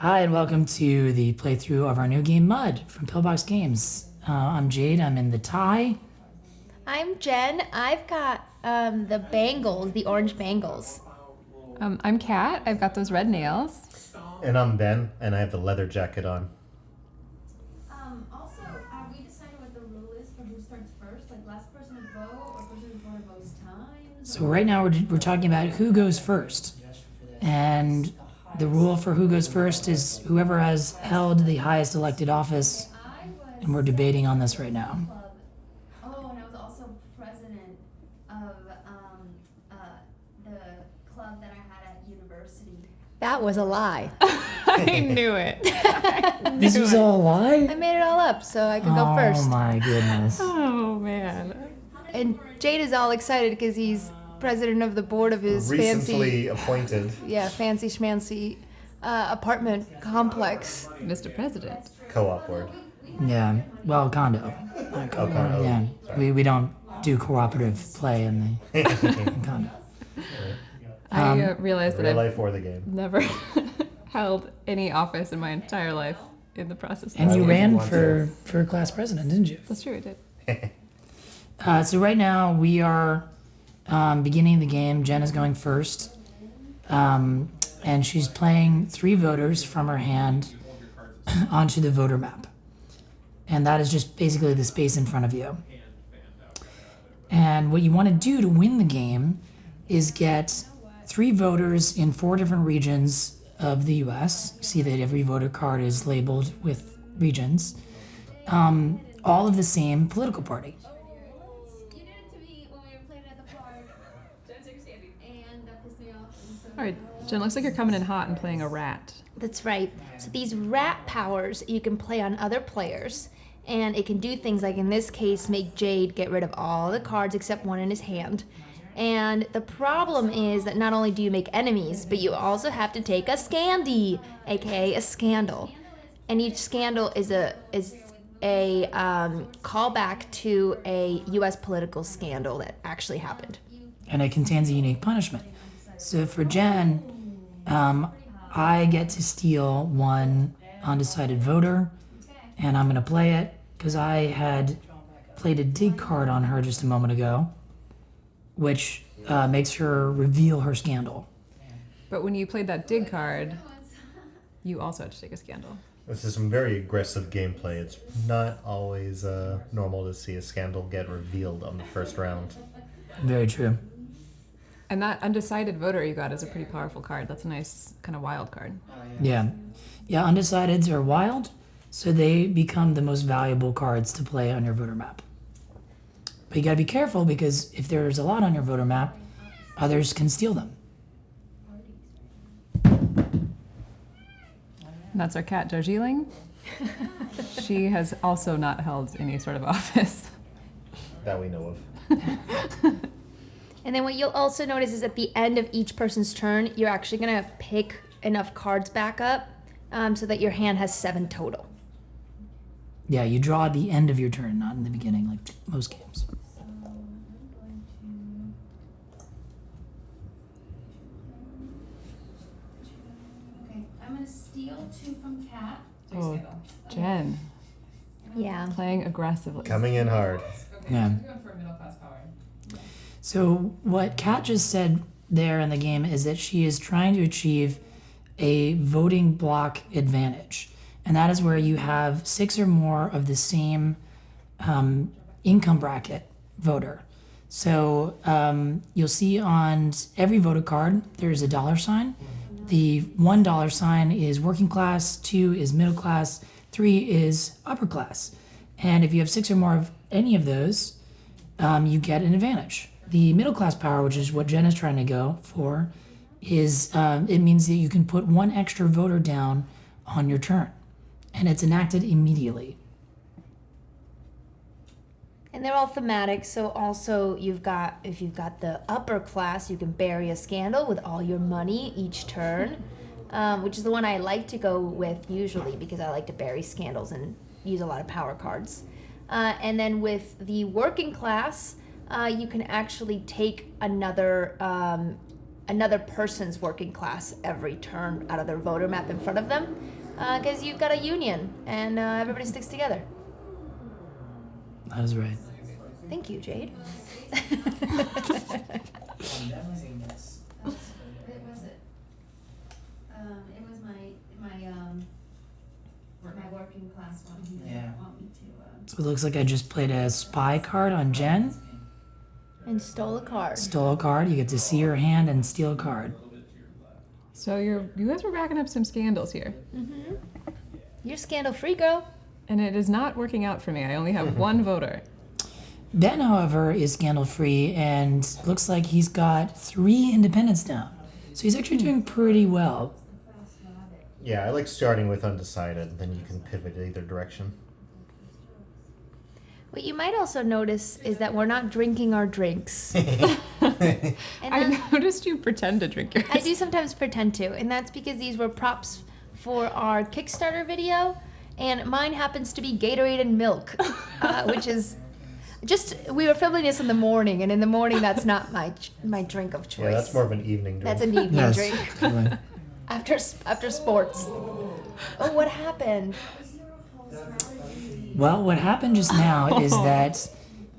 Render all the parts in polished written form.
Hi, and welcome to the playthrough of our new game Mud from Pillbox Games. I'm Jade, I'm in the tie. I'm Jen. I've got the bangles, the orange bangles. I'm Kat. I've got those red nails. And I'm Ben, and I have the leather jacket on. Also, have we decided what the rule is for who starts first? Like last person to vote or person before votes times? So right now we're talking about who goes first. And the rule for who goes first is whoever has held the highest elected office, and we're debating on this right now. Oh, and I was also president of the club that I had at university. That was a lie. I knew it. This was all a lie? I made it all up so I could go first. Oh my goodness. Oh, man. And Jade is all excited because he's president of the board of his Recently appointed. fancy schmancy apartment complex. Mr. President. Co-op word. Yeah, well, condo. Not co-op. condo. Yeah, Sorry. we don't do cooperative play in the condo. I realized that Real I've life or the game. never held any office in my entire life in the process. And I you wouldn't ran want for class president, didn't you? That's true, I did. So right now we are beginning the game. Jen is going first, and she's playing 3 voters from her hand onto the voter map, and that is just basically the space in front of you. And what you want to do to win the game is get 3 voters in 4 different regions of the U.S. See that every voter card is labeled with regions, all of the same political party. You did it to me when we were playing at the park. And that pissed me off. And so All right, Jen, looks like you're coming in hot and playing a rat. That's right. So these rat powers you can play on other players, and it can do things like, in this case, make Jade get rid of all the cards except one in his hand. And the problem is that not only do you make enemies, but you also have to take a scandy, aka a scandal. And each scandal is a callback to a U.S. political scandal that actually happened. And it contains a unique punishment. So for Jen, I get to steal 1 undecided voter, and I'm going to play it because I had played a dig card on her just a moment ago, which makes her reveal her scandal. But when you played that dig card, you also had to take a scandal. This is some very aggressive gameplay. It's not always normal to see a scandal get revealed on the first round. Very true. And that undecided voter you got is a pretty powerful card. That's a nice kind of wild card. Yeah. Yeah, undecideds are wild, so they become the most valuable cards to play on your voter map. But you gotta be careful because if there's a lot on your voter map, others can steal them. And that's our cat, Darjeeling. She has also not held any sort of office. That we know of. And then what you'll also notice is at the end of each person's turn, you're actually going to pick enough cards back up so that your hand has 7 total. Yeah, you draw at the end of your turn, not in the beginning like most games. okay, I'm gonna steal 2 from Kat. Oh, Jen, Yeah. playing aggressively. Coming in hard. Yeah. So what Kat just said there in the game is that she is trying to achieve a voting block advantage. And that is where you have 6 or more of the same income bracket voter. So you'll see on every voter card, there's a $sign. The $1 sign is working class, 2 is middle class, 3 is upper class. And if you have 6 or more of any of those, you get an advantage. The middle class power, which is what Jen is trying to go for, is it means that you can put 1 extra voter down on your turn, and it's enacted immediately. And they're all thematic, so also if you've got the upper class, you can bury a scandal with all your money each turn, which is the one I like to go with usually because I like to bury scandals and use a lot of power cards. And then with the working class, you can actually take another another person's working class every turn out of their voter map in front of them, because you've got a union and everybody sticks together. That is right. Thank you, Jade. It was it. It was my working class one. He didn't want me to. So it looks like I just played a spy card on Jen. And stole a card. Stole a card. You get to see her hand and steal a card. So you guys were racking up some scandals here. Mm-hmm. You're scandal-free, girl. And it is not working out for me. I only have one voter. Ben, however, is scandal-free and looks like he's got 3 independents down. So he's actually doing pretty well. Yeah, I like starting with undecided, then you can pivot either direction. What you might also notice is that we're not drinking our drinks. And I noticed you pretend to drink yours. I do sometimes pretend to, and that's because these were props for our Kickstarter video, and mine happens to be Gatorade and milk, which is just, we were filming this in the morning, and in the morning that's not my drink of choice. Yeah, that's more of an evening drink. That's an evening Yes. drink. After sports. Oh, what happened? Well, what happened just now is that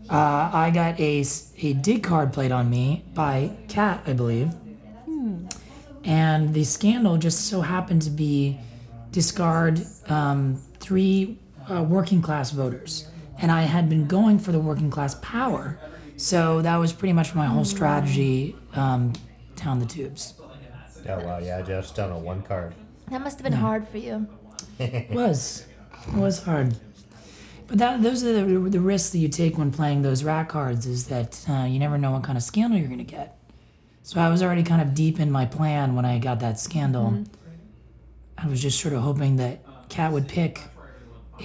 I got a dig card played on me by Kat, I believe. And the scandal just so happened to be discard 3 working class voters. And I had been going for the working class power. So that was pretty much my whole strategy down the tubes. Oh, wow, yeah, just down on 1 card. That must have been hard for you. It was hard. But those are the risks that you take when playing those rat cards, is that you never know what kind of scandal you're going to get. So I was already kind of deep in my plan when I got that scandal. Mm-hmm. I was just sort of hoping that Kat would pick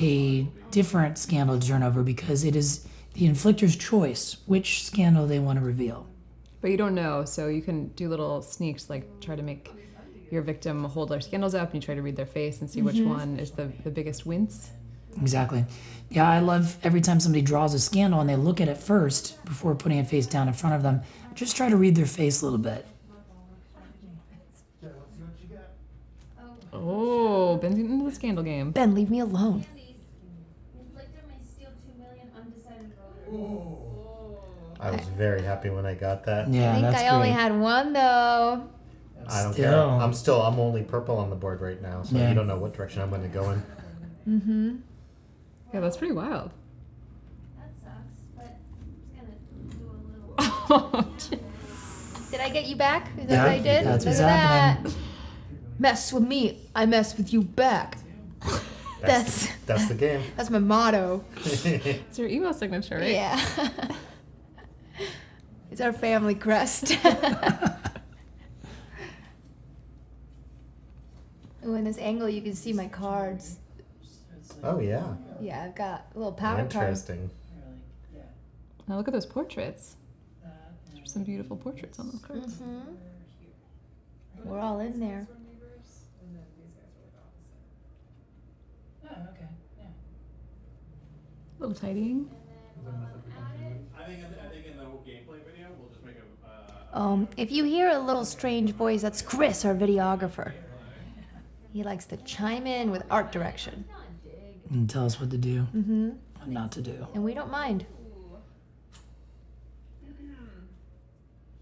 a different scandal to turn over, because it is the inflictor's choice which scandal they want to reveal. But you don't know, so you can do little sneaks, like try to make your victim hold their scandals up, and you try to read their face and see which one is the biggest wince. Exactly. Yeah, I love every time somebody draws a scandal and they look at it first before putting it face down in front of them. Just try to read their face a little bit. Oh, Ben's getting into the scandal game. Ben, leave me alone. Inflictor may steal 2 million undecided voters. I was very happy when I got that. Yeah, I think that's I only great. had one though. I don't Still. care. I'm only purple on the board right now, so Yeah. you don't know what direction I'm going to go in. Mm-hmm. Yeah, that's pretty wild. That sucks, but I'm just gonna do a little. Did I get you back? Is that Yeah, what I did? that's Look what's at happening. that. Mess with me, I mess with you back. That's the game. that's my motto. It's your email signature, right? Yeah. It's our family crest. Ooh, in this angle you can see my cards. Oh, yeah. Yeah, I've got a little powder card. Interesting. Now look at those portraits. There's some beautiful portraits on those cards. Mm-hmm. We're all in there. A little tidying. I think in the gameplay video we'll just make a. If you hear a little strange voice, that's Chris, our videographer. He likes to chime in with art direction. And tell us what to do, Mm-hmm. what not to do. And we don't mind.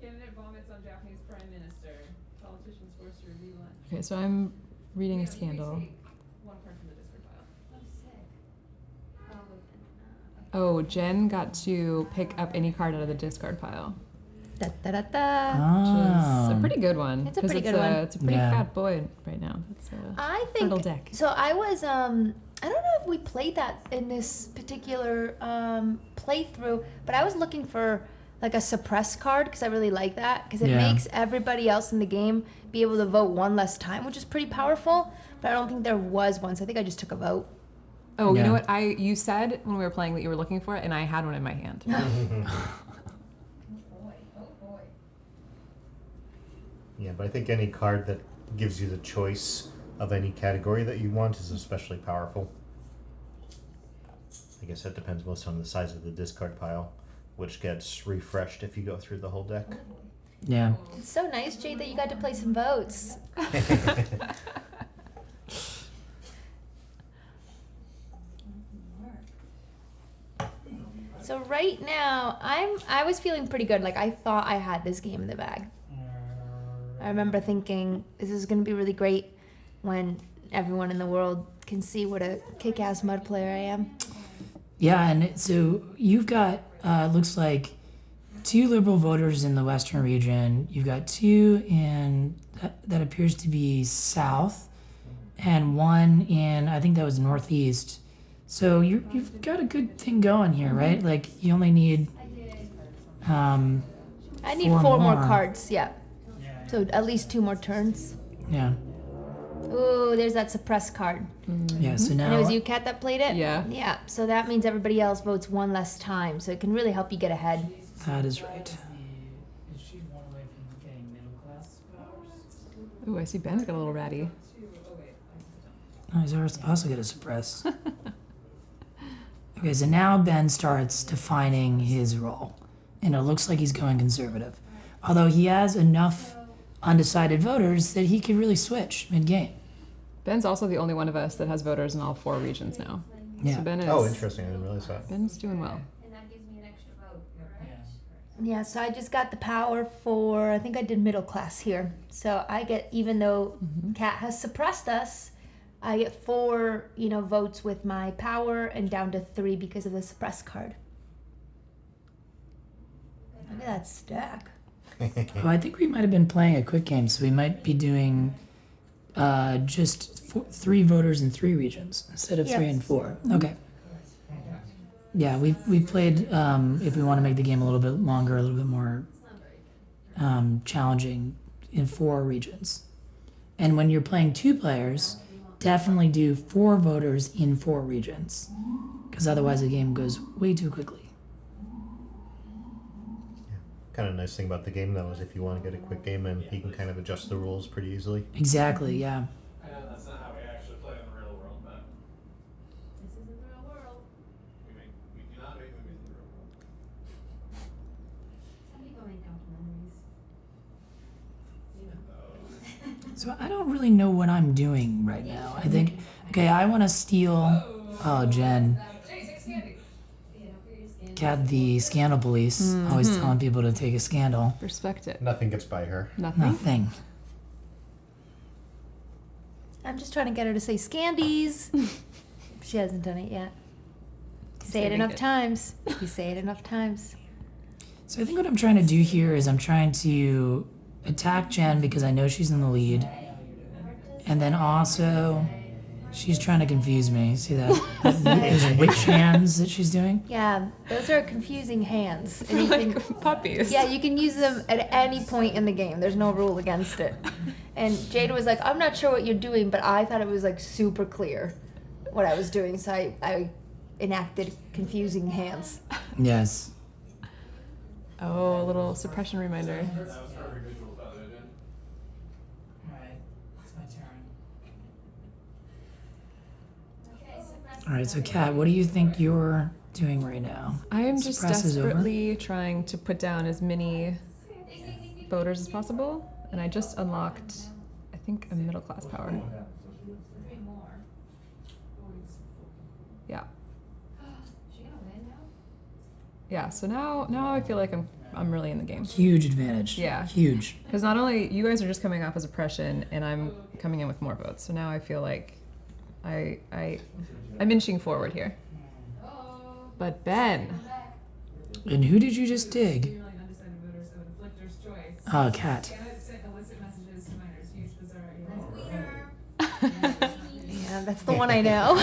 Candidate vomits on Japanese Prime Minister. Politicians forced to review one. Okay, so I'm reading a scandal. One card from the Discord file. Oh, Jen got to pick up any card out of the discard pile, Da, da, da, da. which is a Oh. pretty good one. It's a 'cause pretty good one. It's a pretty Yeah. fat boy right now. It's I fertile think deck. so. I was I don't know if we played that in this particular playthrough, but I was looking for like a suppress card because I really like that because it Yeah. makes everybody else in the game be able to vote one less time, which is pretty powerful. But I don't think there was one, so I think I just took a vote. Oh, you Yeah. know what? You said when we were playing that you were looking for it, and I had one in my hand. Yeah, but I think any card that gives you the choice of any category that you want is especially powerful. I guess that depends most on the size of the discard pile, which gets refreshed if you go through the whole deck. Yeah. It's so nice, Jade, that you got to play some votes. So right now, I was feeling pretty good. Like I thought I had this game in the bag. I remember thinking this is going to be really great when everyone in the world can see what a kick-ass mud player I am. Yeah, and so you've got looks like 2 liberal voters in the western region. You've got 2 in that appears to be south, and 1 in I think that was northeast. So you've got a good thing going here, right? Like you only need. I need 4 more cards. Yeah. So at least 2 more turns. Yeah. Ooh, there's that suppress card. Yeah. So now. And it was you, Kat, that played it? Yeah. Yeah. So that means everybody else votes 1 less time. So it can really help you get ahead. That is right. Ooh, I see Ben's got a little ratty. Oh, he's also got to suppress. Okay, so now Ben starts defining his role, and it looks like he's going conservative. Although he has enough undecided voters that he could really switch mid-game. Ben's also the only one of us that has voters in all 4 regions now. Yeah. So Ben is. Oh, interesting. I didn't realize that. Ben's doing well. And that gives me an extra vote, correct? Yeah, so I just got the power for, I think I did middle class here. So I get, even though Kat has suppressed us, I get 4, votes with my power and down to 3 because of the suppress card. Look at that stack. Oh, I think we might have been playing a quick game, so we might be doing just 3 voters in 3 regions instead of 3 and 4. Okay. Yeah, we've played. If we want to make the game a little bit longer, a little bit more challenging, in 4 regions. And when you're playing 2 players, definitely do 4 voters in 4 regions, because otherwise the game goes way too quickly. Kind of nice thing about the game though is if you want to get a quick game in, you can kind of adjust the rules pretty easily. Exactly. Yeah. I know that's not how we actually play in the real world, but This isn't the real world. we do not make movies in the real world. Some people make documentaries. So I don't really know what I'm doing right now. I think, okay, I want to steal. Oh, Jen. Kat, the scandal police, always telling people to take a scandal. Respect it. Nothing gets by her. Nothing. I'm just trying to get her to say Scandies. She hasn't done it yet. Say it Saving enough it. times. You say it enough times. So I think what I'm trying to do here is I'm trying to attack Jen because I know she's in the lead. And then also, she's trying to confuse me. See that? Those witch hands that she's doing? Yeah, those are confusing hands. And you can, Like puppies. yeah, you can use them at any point in the game. There's no rule against it. And Jade was like, I'm not sure what you're doing, but I thought it was like super clear what I was doing. So I enacted confusing hands. Yes. Oh, a little suppression reminder. That was perfect visual television. Alright, it's my turn. Okay, suppress. Alright, so Kat, what do you think you're doing right now? I am just Suppress is over. desperately trying to put down as many voters as possible, and I just unlocked, I think, a middle class power. 3 more. Yeah, Is she gonna win now? yeah. So now I feel like I'm really in the game. Huge advantage. Yeah. Huge. Because not only you guys are just coming off as oppression, and I'm coming in with more votes. So now I feel like I'm inching forward here. But Ben, And who did you just dig? You're like undecided voters, so inflictor's choice. Oh, Kat. Candidates sent illicit messages to minors. Huge bizarre. Yeah, that's the one I know.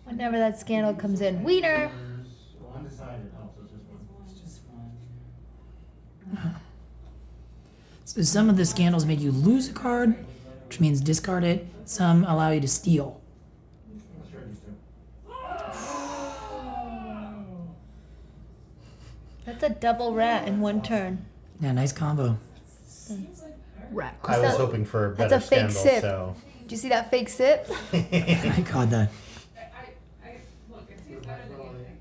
Whenever that scandal comes in. Wiener! So some of the scandals make you lose a card, which means discard it. Some allow you to steal. That's a double rat in one turn. Yeah, nice combo. rat. I was that- hoping for a that's better a fake scandal, sip. so Did you see that fake sip? I caught that. I look, it tastes better than you think.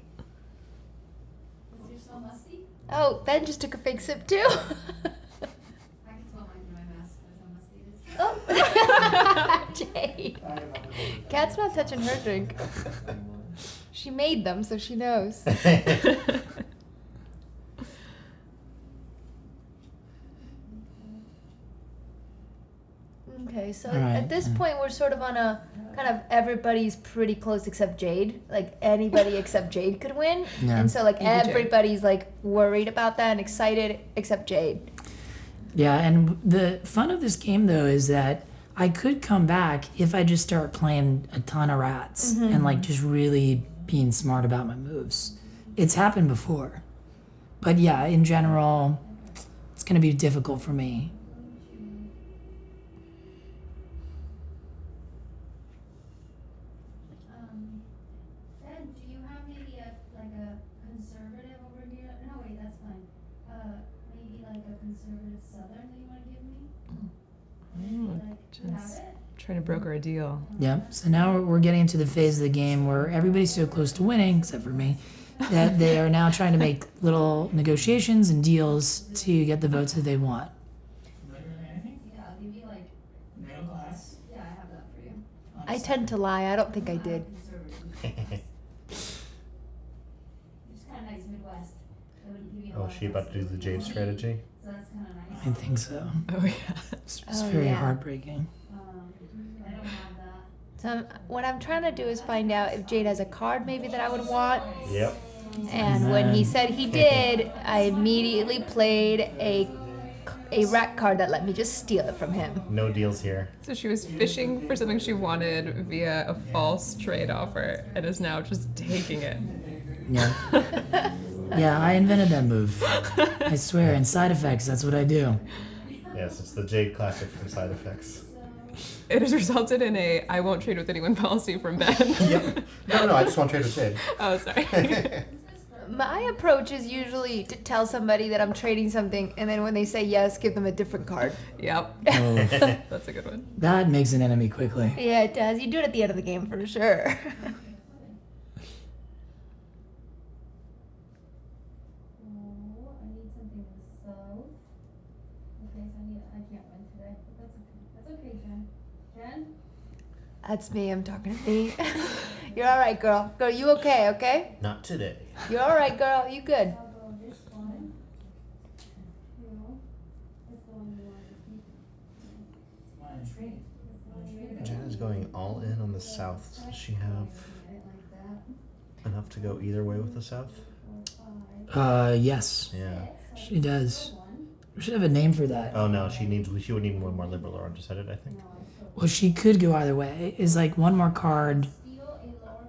Is yours so musty? Oh, Ben just took a fake sip too. I can smell mine through my mask because I'm a status. Oh, Jade. Kat's not touching her drink. She made them, so she knows. Okay, so Alright, at this point we're sort of on a kind of everybody's pretty close except Jade. Like anybody except Jade could win. Yeah. And so like Maybe Jade. everybody's like worried about that and excited except Jade. Yeah, and the fun of this game though is that I could come back if I just start playing a ton of rats and like just really being smart about my moves. It's happened before. But yeah, in general, it's going to be difficult for me. Ben, do you have maybe a conservative over here? No, wait, that's fine. Maybe like a conservative southern that you want to give me? Like, you have just- it? Trying to broker a deal. Yep. So now we're getting into the phase of the game where everybody's so close to winning, except for me, that they are now trying to make little negotiations and deals to get the votes that they want. Yeah, I'll give you like. Middle class? Yeah, I have that for you. I tend to lie. I don't think I did. It's kind of nice Midwest. It would give you a Oh, lot she of about to do the Jade strategy? So that's kind of nice. I think so. Oh yeah. It's Oh, very yeah. heartbreaking. I don't have that. So what I'm trying to do is find out if Jade has a card maybe that I would want. Yep. And when he said he did, I immediately played a rat card that let me just steal it from him. No deals here. So she was fishing for something she wanted via a false trade offer and is now just taking it. Yeah. Yeah, I invented that move. I swear, in side effects, that's what I do. Yes, it's the Jade classic from Side Effects. It has resulted in a I won't trade with anyone policy from Ben. Yep. No, I just want to trade with Jade. Oh, sorry. My approach is usually to tell somebody that I'm trading something, and then when they say yes, give them a different card. Yep. Oh, That's a good one. that makes an enemy quickly. Yeah, it does. You do it at the end of the game for sure. Oh, I need something in the south. Okay, so I can't win today, but that's okay. That's okay, Jen. Jen? That's me. I'm talking to me. You're all right, girl. Girl, you okay? Okay? Not today. You're all right, girl. You good? I'll go this one. Two. That's the one you wanted to keep. Jen is going all in on the south. Does she have I didn't like that. enough to go either way with the south? 4, 5, Yes, Yeah. she does. We should have a name for that. Oh no, she would need one more liberal or undecided, I think. Well, she could go either way. Is like one more card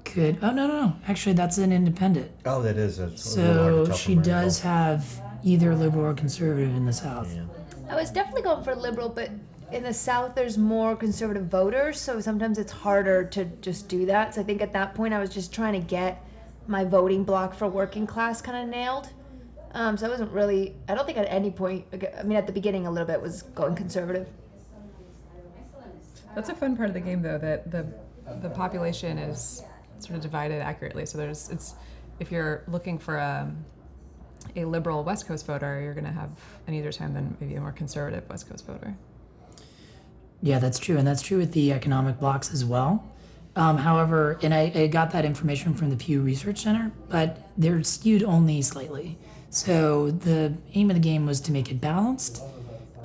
could. Oh no. Actually, that's an independent. Oh, that is. It's a little hard to So tell she from her does info. have either liberal or conservative in the South. Yeah. I was definitely going for liberal, but in the South, there's more conservative voters, so sometimes it's harder to just do that. So I think at that point, I was just trying to get my voting block for working class kind of nailed. So I wasn't really, I don't think at any point, I mean, at the beginning a little bit was going conservative. That's a fun part of the game, though, that the population is sort of divided accurately. So if you're looking for a liberal West Coast voter, you're going to have an easier time than maybe a more conservative West Coast voter. Yeah, that's true, and that's true with the economic blocks as well. However, and I got that information from the Pew Research Center, but they're skewed only slightly. So the aim of the game was to make it balanced,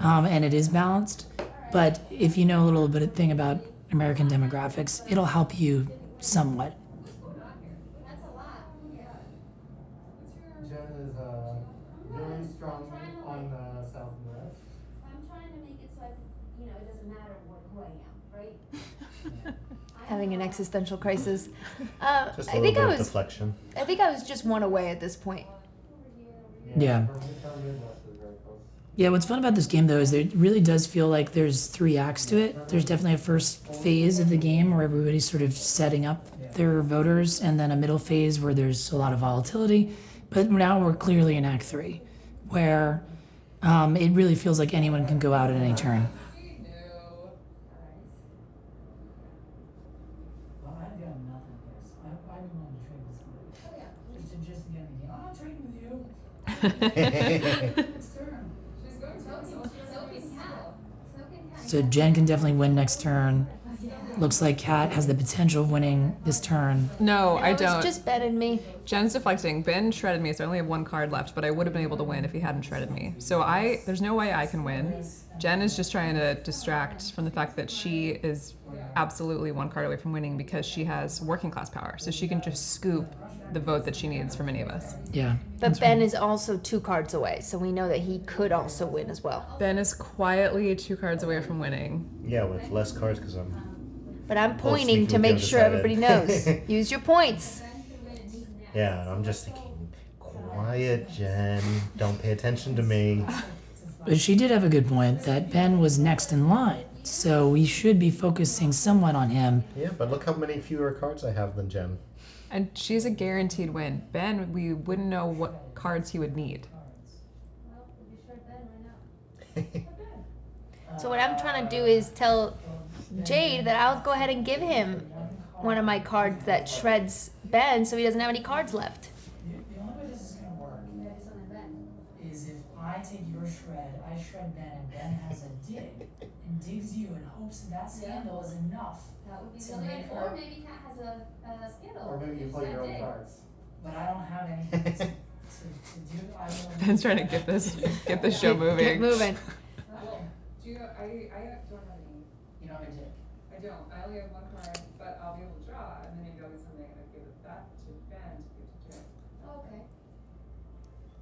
and it is balanced. But if you know a little bit of thing about American demographics, it'll help you somewhat. That's a lot. Yeah. Jen is very strong on the south and west. I'm trying to make it so it doesn't matter who I am, right? Having an existential crisis. Just a I little think bit I of was, deflection. I think I was just one away at this point. Yeah. Her Midwest is very close. Yeah, what's fun about this game though is it really does feel like there's 3 acts to it. There's definitely a first phase of the game where everybody's sort of setting up their voters, and then a middle phase where there's a lot of volatility. But now we're clearly in Act 3, where it really feels like anyone can go out at any turn. Well, I've got nothing, I didn't want to trade with somebody. Just to get in the game. I'm not trading with you. So Jen can definitely win next turn. Looks like Kat has the potential of winning this turn. No, I It's don't. just Ben and me. Jen's deflecting. Ben shredded me, so I only have one card left, but I would have been able to win if he hadn't shredded me. So there's no way I can win. Jen is just trying to distract from the fact that she is absolutely one card away from winning because she has working class power. So she can just scoop the vote that she needs from any of us. Yeah. But Ben is also 2 cards away, so we know that he could also win as well. Ben is quietly 2 cards away from winning. Yeah, with less cards because I'm. But I'm Well, pointing to sneaky make with the sure everybody knows. undecided. Use your points. Yeah, I'm just thinking, quiet, Jen. Don't pay attention to me. But she did have a good point that Ben was next in line. So we should be focusing somewhat on him. Yeah, but look how many fewer cards I have than Jen. And she's a guaranteed win. Ben, we wouldn't know what cards he would need. So what I'm trying to do is tell Jade that I'll go ahead and give him one of my cards that shreds Ben so he doesn't have any cards left. The only way this is going to work is if I take your shred, I shred Ben, and Ben has a dig, and digs you in hopes that scandal is enough. That would be to the other make way. her- Or maybe Kat has a scandal. Or maybe you Use play that your own dig. cards. But I don't have anything to do. I will Ben's trying to get this show moving. Get moving. Do you, I don't have any. You don't have a dig. I don't. I only have 1 card, but I'll be able to draw, and then maybe I'll get something and I'll give it back to Ben to give to Jay. Oh, okay.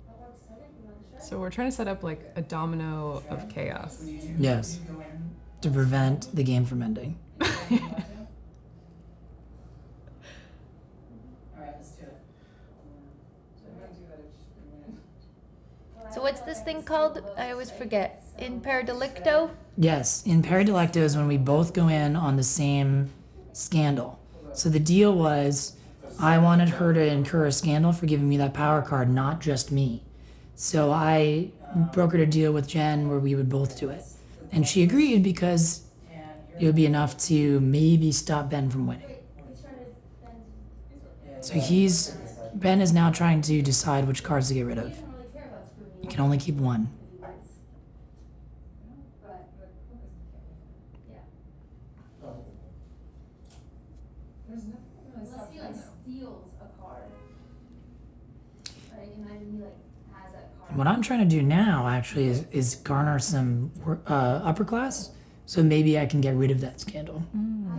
That works. I didn't know the shred. So we're trying to set up like a domino of chaos. Yes. To prevent the game from ending. Alright, let's do it. So I'm gonna do that if she can win. So what's this thing called? I always forget. Impar delicto? Yes, in Peridelecto is when we both go in on the same scandal. So the deal was, I wanted her to incur a scandal for giving me that power card, not just me. So I brokered a deal with Jen where we would both do it. And she agreed because it would be enough to maybe stop Ben from winning. Which one is Ben's? So Ben is now trying to decide which cards to get rid He of. doesn't really care about screwing You me can only keep one. over. But, yeah. There's nothing really Unless stops he Ben like though. steals a card. Right? Imagine he like has that card. What I'm trying to do now actually is garner some upper class. So maybe I can get rid of that scandal. I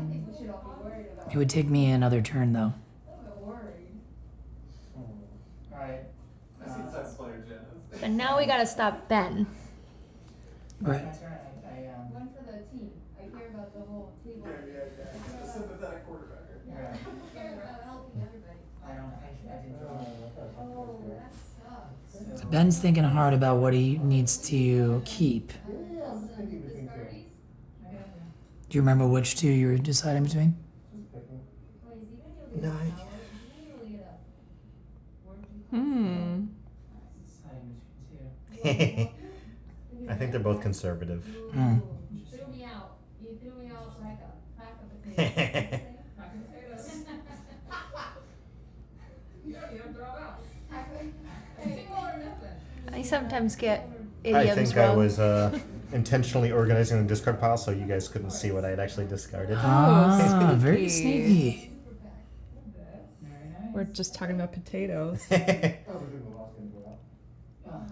think we should all be worried about. It would take me another turn though. A little bit worried. Alright. I see the type of player Jen is. And now we gotta stop Ben. Right. One for the team. I care about the whole team. A sympathetic quarterbacker. I care about helping everybody. Oh, that sucks. So Ben's thinking hard about what he needs to keep. Yeah, I'm just thinking between two. Discardies? Do you remember which two you were deciding between? Just picking. Wait, is he gonna be able to No, get I- power? Is he gonna be able to get a word Hmm. I think they're both conservative. Hmm. Threw me out. You threw me off like a pack of potatoes. Pack of potatoes. You don't throw them out. Single or nothing. I sometimes get I idioms think I wrong. was intentionally organizing the discard pile so you guys couldn't see what I had actually discarded. Ah, very sneaky. sneaky. We're just talking about potatoes. Oh, we're doing the last game for that.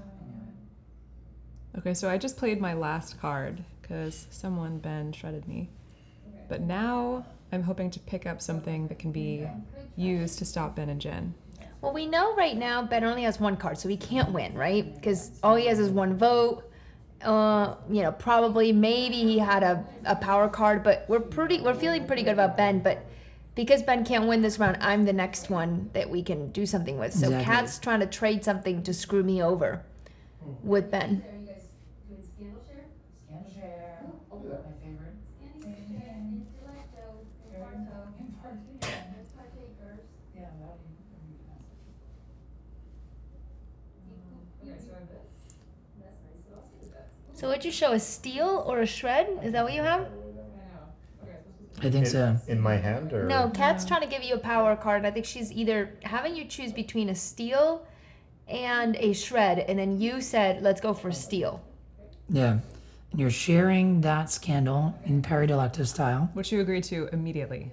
Okay, so I just played my last card because someone, Ben, shredded me. But now I'm hoping to pick up something that can be used to stop Ben and Jen. Well, we know right now Ben only has 1 card, so he can't win, right? Because all he has is 1 vote. Probably maybe he had a power card, but we're feeling pretty good about Ben. But because Ben can't win this round, I'm the next one that we can do something with. So Exactly. Kat's trying to trade something to screw me over with Ben. Are you guys doing scandal share? Scandal share. I'll do that. My favorite. Scandal share, intellecto, imparto, partakers. Yeah, that would Okay, so I have this. That's nice. So I'll see that. So what'd you show? A steal or a shred? Is that what you have? I know. Okay, so I think so. In my hand or No, Kat's trying to give you a power card. I think she's either having you choose between a steal and a shred, and then you said, let's go for steal. Yeah. And you're sharing that scandal in Peridelecto style. Which you agreed to immediately.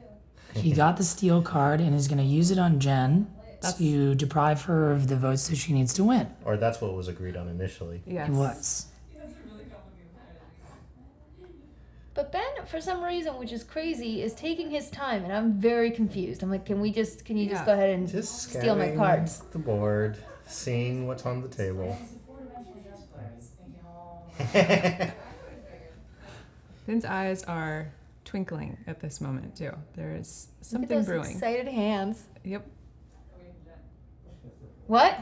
He got the steal card and is going to use it on Jen to deprive her of the votes that she needs to win. Or that's what was agreed on initially. Yes. It was. But Ben, for some reason, which is crazy, is taking his time, and I'm very confused. I'm like, can you just Yeah. go ahead and Just steal my scanning cards? the board, seeing what's on the table. Ben's eyes are twinkling at this moment too. There is Look at something those brewing. excited hands. Yep. What?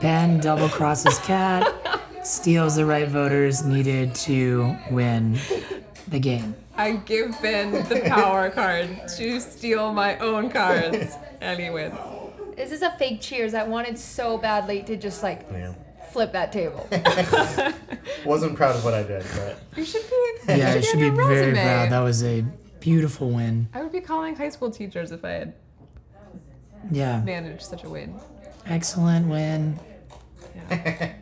Ben double crosses Kat, steals the right voters needed to win the game. I give Ben the power card to steal my own cards, and he wins. This is a fake cheers. I wanted so badly to just Yeah. flip that table. Wasn't proud of what I did, but You should be. Yeah, you it should on be your very resume. proud. That was a beautiful win. I would be calling high school teachers if I had Yeah. managed such a win. Excellent win. Yeah.